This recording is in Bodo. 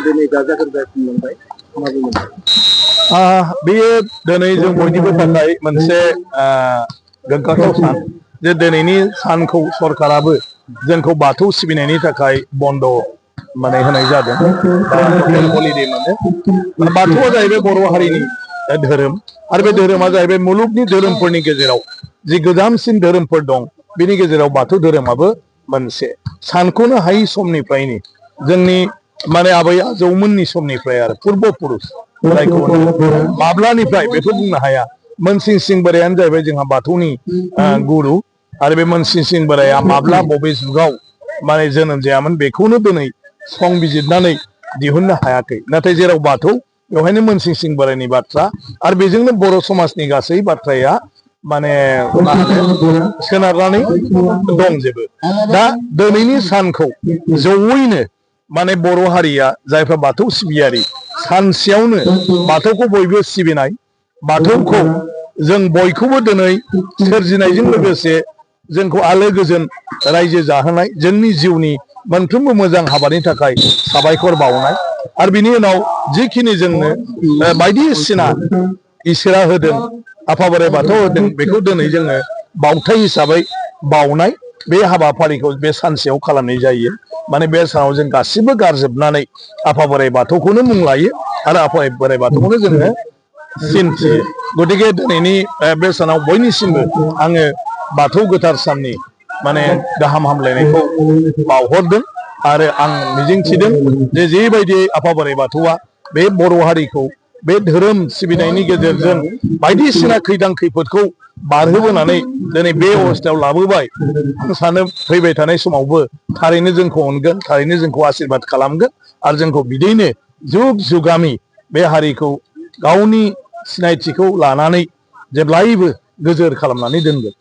दिनै गाजा गोमजायै खुंलांबाय मा बुंगोन? बेयो दिनै जों बयनिबो थाखाय मोनसे गोग्गाथाव सान जे दिनैनि सानखौ सरकाराबो जोंखौ बाथौ सिबिनायनि थाखाय बन्द माने होनाय जादों बा टटेल हलिडे मोनो। बाथौआ जाहैबाय बर' हारिनि धोरोम आरो बे धोरोमा जाहैबाय मुलुगनि धोरोमफोरनि गेजेराव जि गोजामसिन धोरोमफोर दं बिनि गेजेराव बाथौ धोरोमाबो मोनसे। सानख'नो हायै समनिफ्रायनो जोंनि माने आबै आजौमोननि समनिफ्राय आरो पुर्ब पुरुष जायखौ माब्लानिफ्राय बेखौ बुंनो हाया। मोनसिं सिं बोरायानो जाहैबाय जोंहा बाथौनि गुरु आरो बे मोनसिं सिं बोराया माब्ला बबे जुगाव माने जोनोम जायामोन बेखौनो दिनै संबिजिरनानै दिहुननो हायाखै। नाथाय जेराव बाथौ बेवहायनो मोनसिं सिं बोरायनि बाथ्रा आरो बेजोंनो बर' समाजनि गासै बाथ्राया माने सोनारनानै दंजोबो। दा दिनैनि सानखौ जयैनो माने बर' हारिया जायफ्रा बाथौ सिबियारि सानसेयावनो बाथौखौ बयबो सिबिनाय, बाथौखौ जों बयखौबो दिनै सोरजिनायजों लोगोसे जोंखौ आलो गोजोन रायजो जाहोनाय जोंनि जिउनि मोनफ्रोमबो मोजां हाबानि थाखाय साबायखर बावनाय आरो बिनि उनाव जिखिनि जोंनो बायदिसिना इसोरा होदों आफा बोराइ बाथौ होदों बेखौ दिनै जोङो बावथाय हिसाबै बावनाय बे हाबाफारिखौ बे सानसेयाव खालामनाय जायो। माने बे सानाव जों गासिबो गारजोबनानै आफा बोराइ बाथौखौनो मुं लायो आरो आफा बोराइ बाथौखौनो जोङो सिनथियो। गतिके दिनैनि बे सानाव बयनिसिमबो आङो बाथौ गोथार साननि माने गाहाम हामलायनायखौ बावहरदों आरो आं मिजिंथिदों जे जेबायदि आफा बोराइ बाथौआ बे बर' हारिखौ बे धोरोम सिबिनायनि गेजेरजों बायदिसिना खैदां खैफोदखौ बारहोबोनानै दिनै बे अबस्थायाव लाबोबाय। आं सानो फैबाय थानाय समावबो थारैनो जोंखौ अनगोन, थारैनो जोंखौ आशीर्बाद खालामगोन आरो जोंखौ बिदिनो जुग जुगामि बे हारिखौ गावनि सिनायथिखौ लानानै जेब्लायबो गोजोर खालामनानै दोनगोन।